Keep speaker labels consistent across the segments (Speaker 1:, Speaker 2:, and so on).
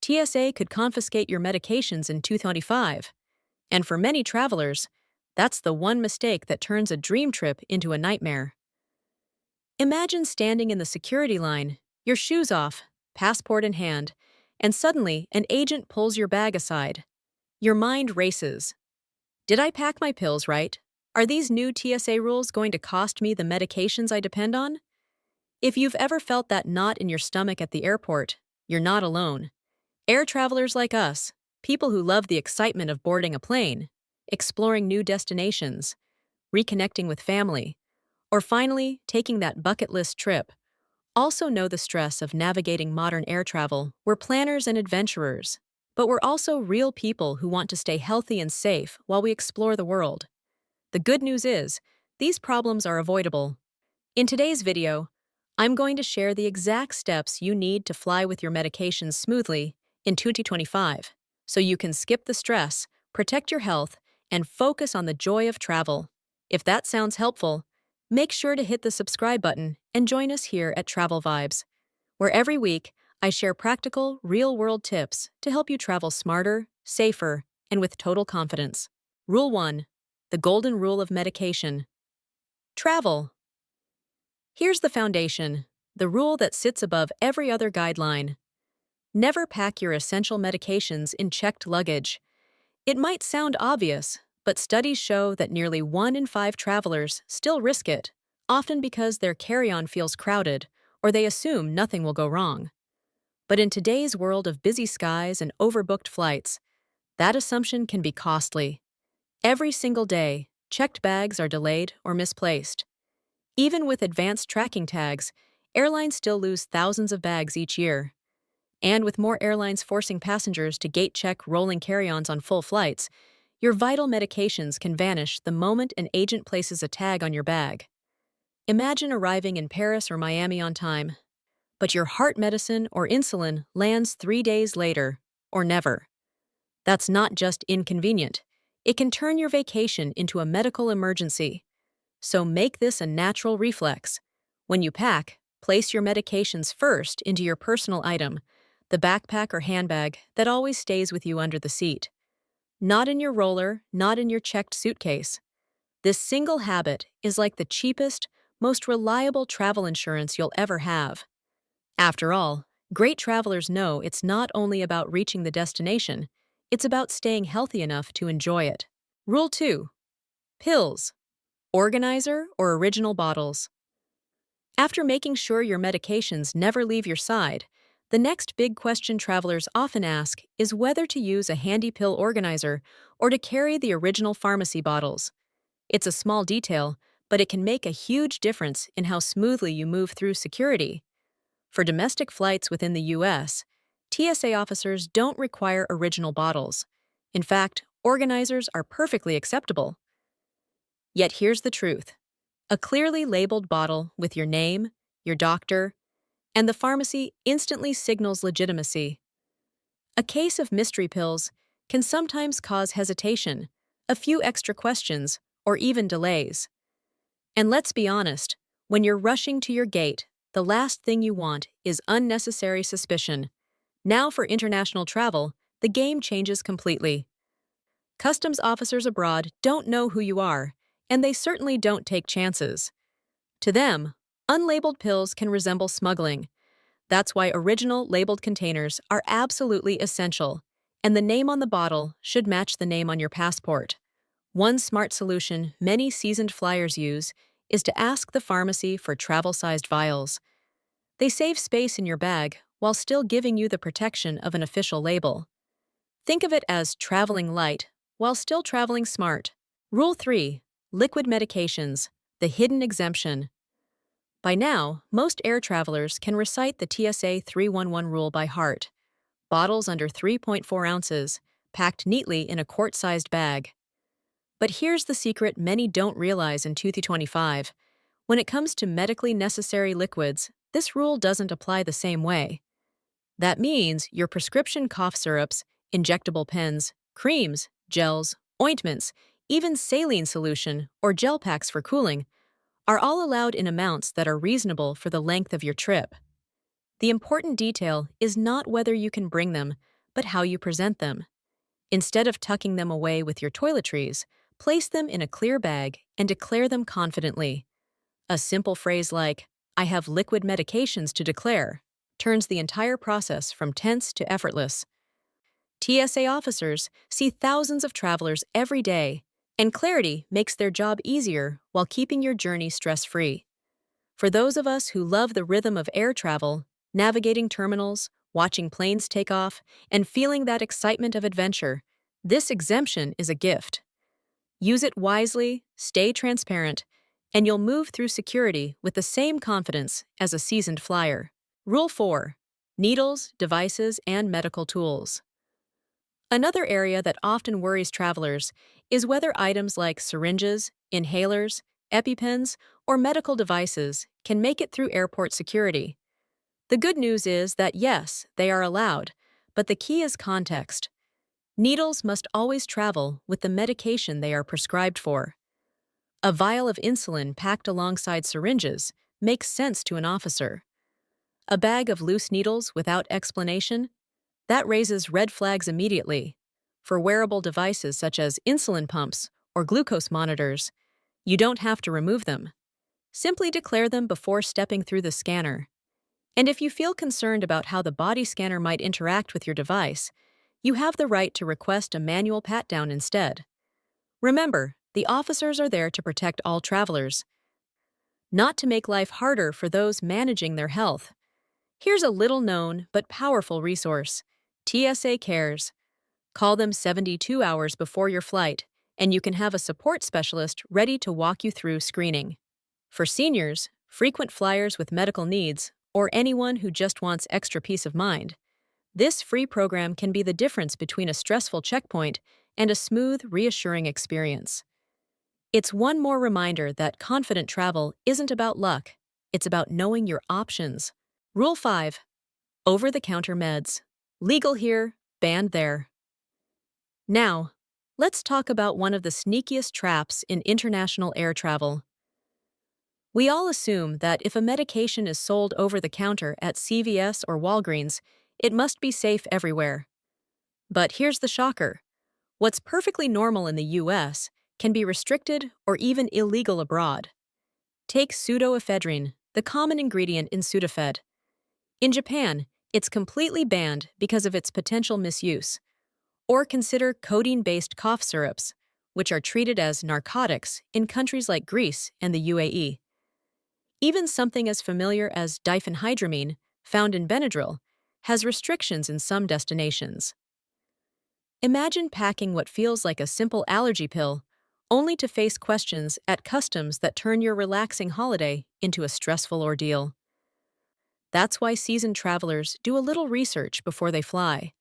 Speaker 1: TSA could confiscate your medications in 2025. And for many travelers, that's the one mistake that turns a dream trip into a nightmare. Imagine standing in the security line, your shoes off, passport in hand, and suddenly an agent pulls your bag aside. Your mind races. Did I pack my pills right? Are these new TSA rules going to cost me the medications I depend on? If you've ever felt that knot in your stomach at the airport, you're not alone. Air travelers like us, people who love the excitement of boarding a plane, exploring new destinations, reconnecting with family, or finally taking that bucket list trip, also know the stress of navigating modern air travel. We're planners and adventurers, but we're also real people who want to stay healthy and safe while we explore the world. The good news is, these problems are avoidable. In today's video, I'm going to share the exact steps you need to fly with your medications smoothly in 2025, so you can skip the stress, protect your health, and focus on the joy of travel. If that sounds helpful, make sure to hit the subscribe button and join us here at Travel Vibes, where every week I share practical, real-world tips to help you travel smarter, safer, and with total confidence. Rule 1. The golden rule of medication. Travel. Here's the foundation, the rule that sits above every other guideline. Never pack your essential medications in checked luggage. It might sound obvious, but studies show that nearly 1 in 5 travelers still risk it, often because their carry-on feels crowded or they assume nothing will go wrong. But in today's world of busy skies and overbooked flights, that assumption can be costly. Every single day, checked bags are delayed or misplaced. Even with advanced tracking tags, airlines still lose thousands of bags each year. And with more airlines forcing passengers to gate-check rolling carry-ons on full flights, your vital medications can vanish the moment an agent places a tag on your bag. Imagine arriving in Paris or Miami on time, but your heart medicine or insulin lands 3 days later, or never. That's not just inconvenient. It can turn your vacation into a medical emergency. So make this a natural reflex. When you pack, place your medications first into your personal item, the backpack or handbag that always stays with you under the seat. Not in your roller, not in your checked suitcase. This single habit is like the cheapest, most reliable travel insurance you'll ever have. After all, great travelers know it's not only about reaching the destination, it's about staying healthy enough to enjoy it. Rule 2. Pills. Organizer or original bottles. After making sure your medications never leave your side, the next big question travelers often ask is whether to use a handy pill organizer or to carry the original pharmacy bottles. It's a small detail, but it can make a huge difference in how smoothly you move through security. For domestic flights within the U.S., TSA officers don't require original bottles. In fact, organizers are perfectly acceptable. Yet here's the truth. A clearly labeled bottle with your name, your doctor, and the pharmacy instantly signals legitimacy. A case of mystery pills can sometimes cause hesitation, a few extra questions, or even delays. And let's be honest, when you're rushing to your gate, the last thing you want is unnecessary suspicion. Now for international travel, the game changes completely. Customs officers abroad don't know who you are, and they certainly don't take chances. To them, unlabeled pills can resemble smuggling. That's why original labeled containers are absolutely essential, and the name on the bottle should match the name on your passport. One smart solution many seasoned flyers use is to ask the pharmacy for travel-sized vials. They save space in your bag while still giving you the protection of an official label. Think of it as traveling light while still traveling smart. Rule 3. Liquid medications, the hidden exemption. By now, most air travelers can recite the TSA 311 rule by heart. Bottles under 3.4 ounces, packed neatly in a quart-sized bag. But here's the secret many don't realize in 2025. When it comes to medically necessary liquids, this rule doesn't apply the same way. That means your prescription cough syrups, injectable pens, creams, gels, ointments, even saline solution or gel packs for cooling, are all allowed in amounts that are reasonable for the length of your trip. The important detail is not whether you can bring them, but how you present them. Instead of tucking them away with your toiletries, place them in a clear bag and declare them confidently. A simple phrase like, "I have liquid medications to declare," turns the entire process from tense to effortless. TSA officers see thousands of travelers every day, and clarity makes their job easier while keeping your journey stress-free. For those of us who love the rhythm of air travel, navigating terminals, watching planes take off, and feeling that excitement of adventure, this exemption is a gift. Use it wisely, stay transparent, and you'll move through security with the same confidence as a seasoned flyer. Rule 4. Needles, devices, and medical tools. Another area that often worries travelers is whether items like syringes, inhalers, EpiPens, or medical devices can make it through airport security. The good news is that yes, they are allowed, but the key is context. Needles must always travel with the medication they are prescribed for. A vial of insulin packed alongside syringes makes sense to an officer. A bag of loose needles without explanation? That raises red flags immediately. For wearable devices such as insulin pumps or glucose monitors, you don't have to remove them. Simply declare them before stepping through the scanner. And if you feel concerned about how the body scanner might interact with your device, you have the right to request a manual pat-down instead. Remember, the officers are there to protect all travelers, not to make life harder for those managing their health. Here's a little-known but powerful resource: TSA Cares. Call them 72 hours before your flight, and you can have a support specialist ready to walk you through screening. For seniors, frequent flyers with medical needs, or anyone who just wants extra peace of mind, this free program can be the difference between a stressful checkpoint and a smooth, reassuring experience. It's one more reminder that confident travel isn't about luck, it's about knowing your options. Rule 5. Over-the-counter meds. Legal here, banned there. Now, let's talk about one of the sneakiest traps in international air travel. We all assume that if a medication is sold over the counter at CVS or Walgreens, it must be safe everywhere. But here's the shocker. What's perfectly normal in the US can be restricted or even illegal abroad. Take pseudoephedrine, the common ingredient in Sudafed. In Japan, it's completely banned because of its potential misuse. Or consider codeine-based cough syrups, which are treated as narcotics in countries like Greece and the UAE. Even something as familiar as diphenhydramine, found in Benadryl, has restrictions in some destinations. Imagine packing what feels like a simple allergy pill, only to face questions at customs that turn your relaxing holiday into a stressful ordeal. That's why seasoned travelers do a little research before they fly.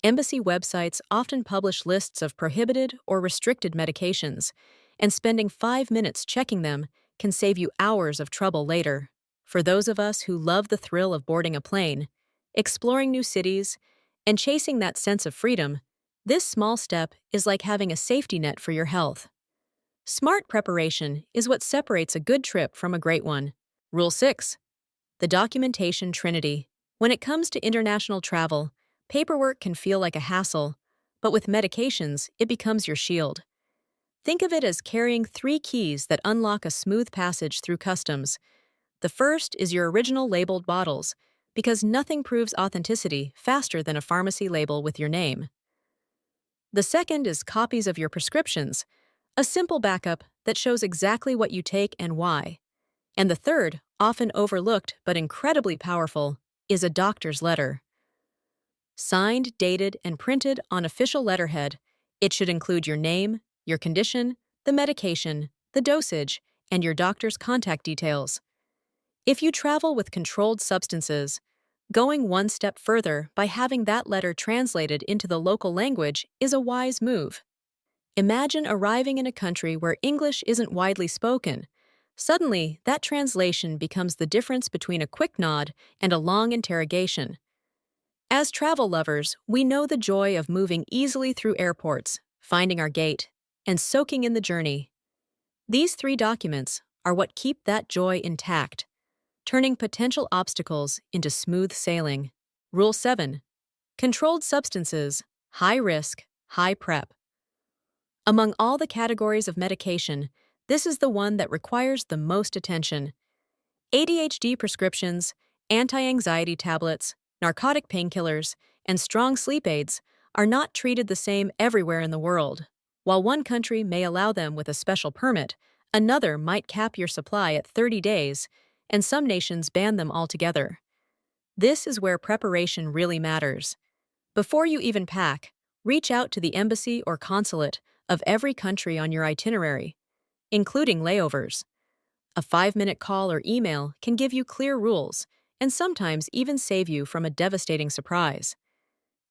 Speaker 1: Embassy websites often publish lists of prohibited or restricted medications, and spending 5 minutes checking them can save you hours of trouble later. For those of us who love the thrill of boarding a plane, exploring new cities, and chasing that sense of freedom, this small step is like having a safety net for your health. Smart preparation is what separates a good trip from a great one. Rule 6. The documentation trinity. When it comes to international travel, paperwork can feel like a hassle, but with medications, it becomes your shield. Think of it as carrying 3 keys that unlock a smooth passage through customs. The first is your original labeled bottles, because nothing proves authenticity faster than a pharmacy label with your name. The second is copies of your prescriptions, a simple backup that shows exactly what you take and why. And the third, often overlooked but incredibly powerful, is a doctor's letter. Signed, dated, and printed on official letterhead, it should include your name, your condition, the medication, the dosage, and your doctor's contact details. If you travel with controlled substances, going one step further by having that letter translated into the local language is a wise move. Imagine arriving in a country where English isn't widely spoken. Suddenly, that translation becomes the difference between a quick nod and a long interrogation. As travel lovers, we know the joy of moving easily through airports, finding our gate, and soaking in the journey. These 3 documents are what keep that joy intact, turning potential obstacles into smooth sailing. Rule 7. Controlled substances, high risk, high prep. Among all the categories of medication, this is the one that requires the most attention. ADHD prescriptions, anti-anxiety tablets, narcotic painkillers, and strong sleep aids are not treated the same everywhere in the world. While one country may allow them with a special permit, another might cap your supply at 30 days, and some nations ban them altogether. This is where preparation really matters. Before you even pack, reach out to the embassy or consulate of every country on your itinerary, including layovers. A 5-minute call or email can give you clear rules and sometimes even save you from a devastating surprise.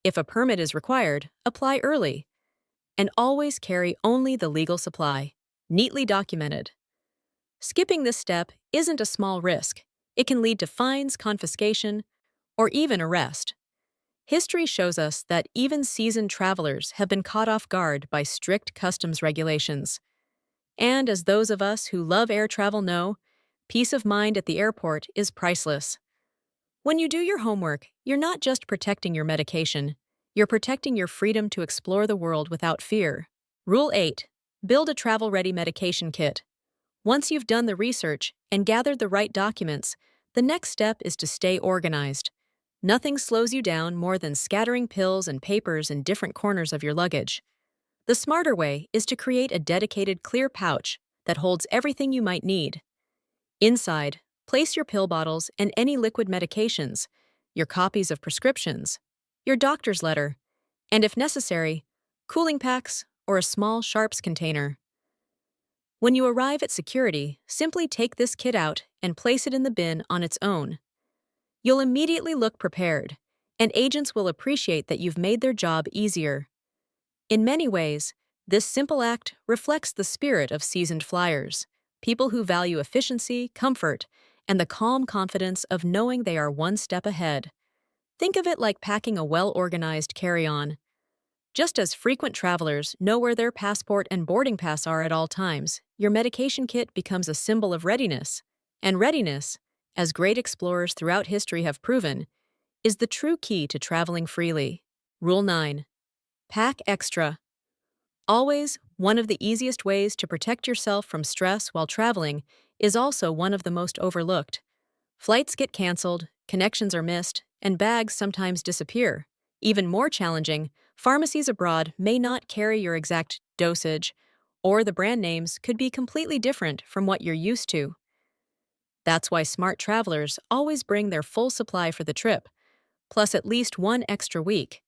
Speaker 1: If a permit is required, apply early. And always carry only the legal supply, neatly documented. Skipping this step isn't a small risk. It can lead to fines, confiscation, or even arrest. History shows us that even seasoned travelers have been caught off guard by strict customs regulations. And as those of us who love air travel know, peace of mind at the airport is priceless. When you do your homework, you're not just protecting your medication, you're protecting your freedom to explore the world without fear. Rule 8. Build a travel-ready medication kit. Once you've done the research and gathered the right documents, the next step is to stay organized. Nothing slows you down more than scattering pills and papers in different corners of your luggage. The smarter way is to create a dedicated clear pouch that holds everything you might need. Inside, place your pill bottles and any liquid medications, your copies of prescriptions, your doctor's letter, and if necessary, cooling packs or a small sharps container. When you arrive at security, simply take this kit out and place it in the bin on its own. You'll immediately look prepared, and agents will appreciate that you've made their job easier. In many ways, this simple act reflects the spirit of seasoned flyers, people who value efficiency, comfort, and the calm confidence of knowing they are one step ahead. Think of it like packing a well-organized carry-on. Just as frequent travelers know where their passport and boarding pass are at all times, your medication kit becomes a symbol of readiness. And readiness, as great explorers throughout history have proven, is the true key to traveling freely. Rule 9. Pack extra. Always, one of the easiest ways to protect yourself from stress while traveling is also one of the most overlooked. Flights get canceled, connections are missed, and bags sometimes disappear. Even more challenging, pharmacies abroad may not carry your exact dosage, or the brand names could be completely different from what you're used to. That's why smart travelers always bring their full supply for the trip, plus at least one extra week.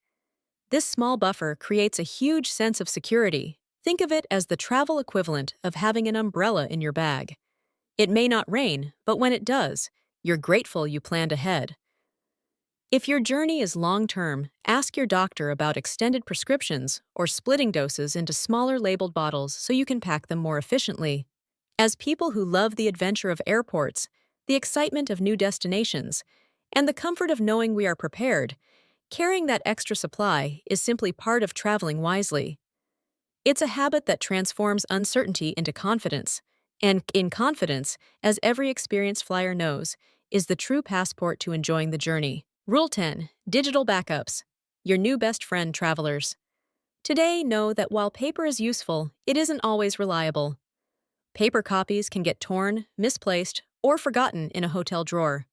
Speaker 1: This small buffer creates a huge sense of security. Think of it as the travel equivalent of having an umbrella in your bag. It may not rain, but when it does, you're grateful you planned ahead. If your journey is long-term, ask your doctor about extended prescriptions or splitting doses into smaller labeled bottles so you can pack them more efficiently. As people who love the adventure of airports, the excitement of new destinations, and the comfort of knowing we are prepared, carrying that extra supply is simply part of traveling wisely. It's a habit that transforms uncertainty into confidence, and in confidence, as every experienced flyer knows, is the true passport to enjoying the journey. Rule 10. Digital backups. Your new best friend, travelers. Today, know that while paper is useful, it isn't always reliable. Paper copies can get torn, misplaced, or forgotten in a hotel drawer.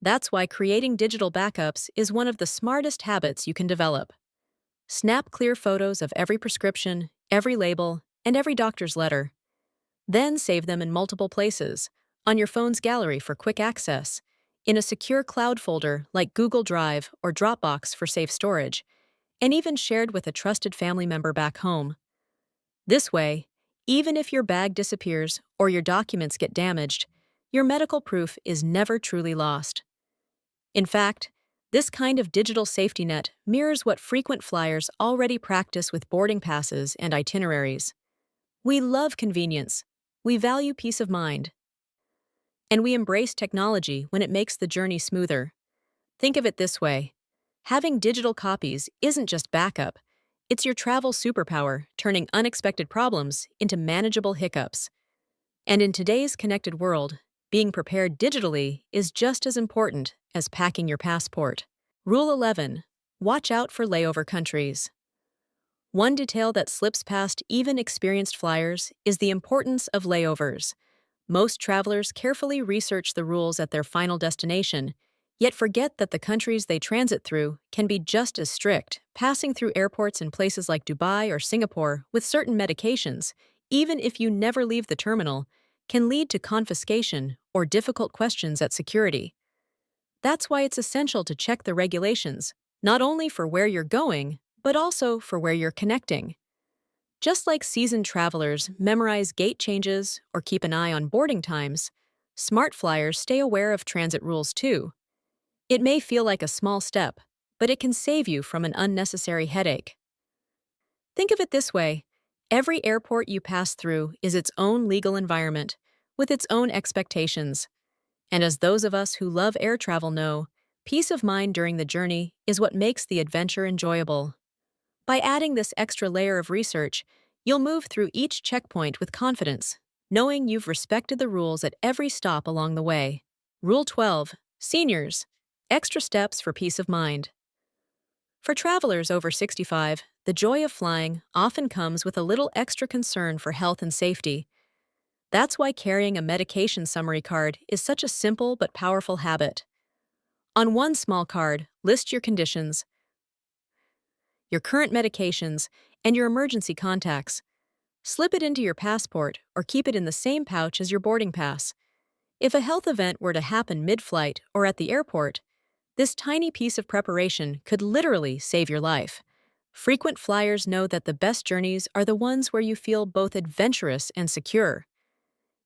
Speaker 1: That's why creating digital backups is one of the smartest habits you can develop. Snap clear photos of every prescription, every label, and every doctor's letter. Then save them in multiple places, on your phone's gallery for quick access, in a secure cloud folder like Google Drive or Dropbox for safe storage, and even shared with a trusted family member back home. This way, even if your bag disappears or your documents get damaged, your medical proof is never truly lost. In fact, this kind of digital safety net mirrors what frequent flyers already practice with boarding passes and itineraries. We love convenience, we value peace of mind, and we embrace technology when it makes the journey smoother. Think of it this way. Having digital copies isn't just backup, it's your travel superpower, turning unexpected problems into manageable hiccups. And in today's connected world, being prepared digitally is just as important as packing your passport. Rule 11. watch out for layover countries. One detail that slips past even experienced flyers is the importance of layovers. Most travelers carefully research the rules at their final destination, yet forget that the countries they transit through can be just as strict. Passing through airports in places like Dubai or Singapore with certain medications, even if you never leave the terminal, can lead to confiscation or difficult questions at security. That's why it's essential to check the regulations, not only for where you're going, but also for where you're connecting. Just like seasoned travelers memorize gate changes or keep an eye on boarding times, smart flyers stay aware of transit rules too. It may feel like a small step, but it can save you from an unnecessary headache. Think of it this way: every airport you pass through is its own legal environment, with its own expectations. And as those of us who love air travel know, peace of mind during the journey is what makes the adventure enjoyable. By adding this extra layer of research, you'll move through each checkpoint with confidence, knowing you've respected the rules at every stop along the way. Rule 12. Seniors. Extra steps for peace of mind. For travelers over 65, the joy of flying often comes with a little extra concern for health and safety. That's why carrying a medication summary card is such a simple but powerful habit. On one small card, list your conditions, your current medications, and your emergency contacts. Slip it into your passport or keep it in the same pouch as your boarding pass. If a health event were to happen mid-flight or at the airport, this tiny piece of preparation could literally save your life. Frequent flyers know that the best journeys are the ones where you feel both adventurous and secure.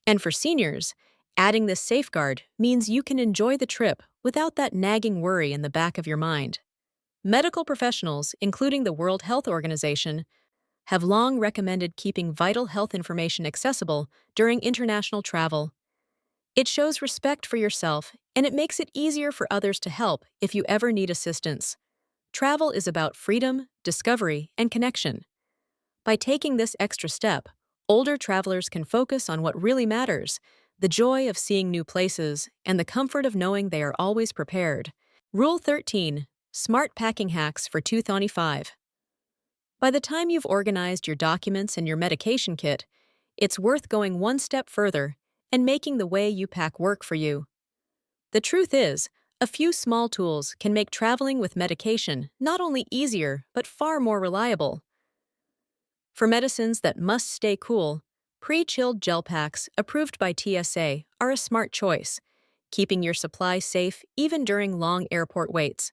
Speaker 1: And for seniors, adding this safeguard means you can enjoy the trip without that nagging worry in the back of your mind. Medical professionals, including the World Health Organization, have long recommended keeping vital health information accessible during international travel. It shows respect for yourself, and it makes it easier for others to help if you ever need assistance. Travel is about freedom, discovery, and connection. By taking this extra step, older travelers can focus on what really matters: the joy of seeing new places and the comfort of knowing they are always prepared. Rule 13. Smart packing hacks for 2025. By the time you've organized your documents and your medication kit, it's worth going one step further and making the way you pack work for you. The truth is, a few small tools can make traveling with medication not only easier, but far more reliable. For medicines that must stay cool, pre-chilled gel packs approved by TSA are a smart choice, keeping your supply safe even during long airport waits.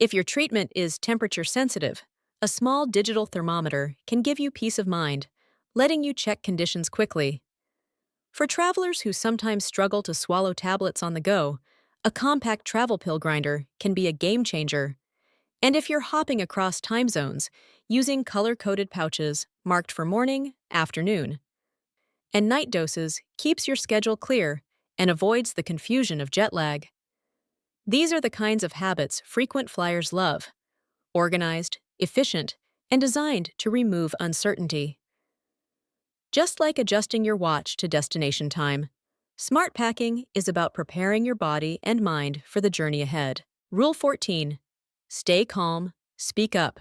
Speaker 1: If your treatment is temperature sensitive, a small digital thermometer can give you peace of mind, letting you check conditions quickly. For travelers who sometimes struggle to swallow tablets on the go, a compact travel pill grinder can be a game changer. And if you're hopping across time zones, using color-coded pouches marked for morning, afternoon, and night doses keeps your schedule clear and avoids the confusion of jet lag. These are the kinds of habits frequent flyers love: organized, efficient, and designed to remove uncertainty. Just like adjusting your watch to destination time, smart packing is about preparing your body and mind for the journey ahead. Rule 14. Stay calm, speak up.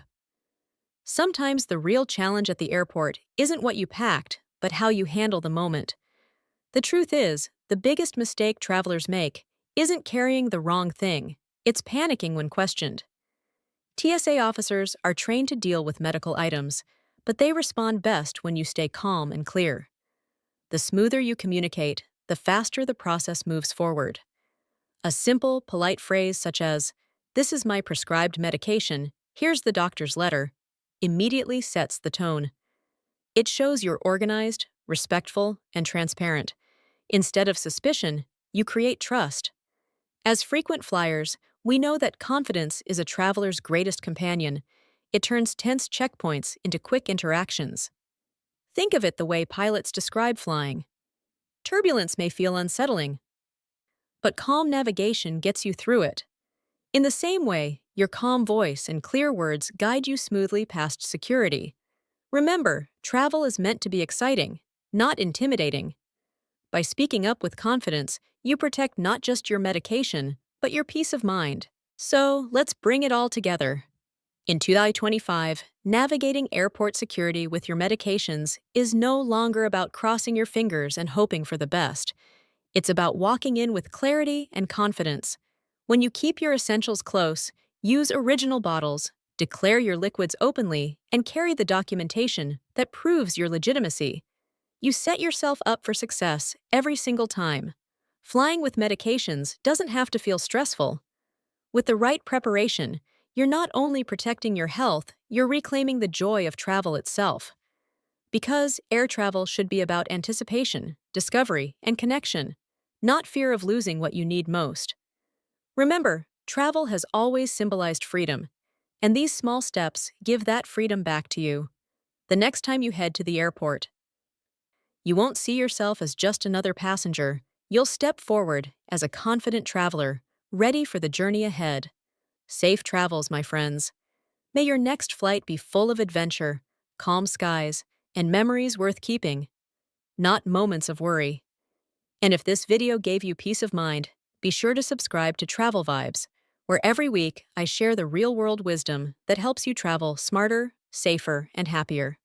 Speaker 1: Sometimes the real challenge at the airport isn't what you packed, but how you handle the moment. The truth is, the biggest mistake travelers make isn't carrying the wrong thing, it's panicking when questioned. TSA officers are trained to deal with medical items, but they respond best when you stay calm and clear. The smoother you communicate, the faster the process moves forward. A simple, polite phrase such as, "This is my prescribed medication, here's the doctor's letter," immediately sets the tone. It shows you're organized, respectful, and transparent. Instead of suspicion, you create trust. As frequent flyers, we know that confidence is a traveler's greatest companion. It turns tense checkpoints into quick interactions. Think of it the way pilots describe flying. Turbulence may feel unsettling, but calm navigation gets you through it. In the same way, your calm voice and clear words guide you smoothly past security. Remember, travel is meant to be exciting, not intimidating. By speaking up with confidence, you protect not just your medication, but your peace of mind. So, let's bring it all together. In 2025, navigating airport security with your medications is no longer about crossing your fingers and hoping for the best. It's about walking in with clarity and confidence. When you keep your essentials close, use original bottles, declare your liquids openly, and carry the documentation that proves your legitimacy, you set yourself up for success every single time. Flying with medications doesn't have to feel stressful. With the right preparation, you're not only protecting your health, you're reclaiming the joy of travel itself. Because air travel should be about anticipation, discovery, and connection, not fear of losing what you need most. Remember, travel has always symbolized freedom, and these small steps give that freedom back to you. The next time you head to the airport, you won't see yourself as just another passenger. You'll step forward as a confident traveler, ready for the journey ahead. Safe travels, my friends. May your next flight be full of adventure, calm skies, and memories worth keeping, not moments of worry. And if this video gave you peace of mind, be sure to subscribe to Travel Vibes, where every week I share the real-world wisdom that helps you travel smarter, safer, and happier.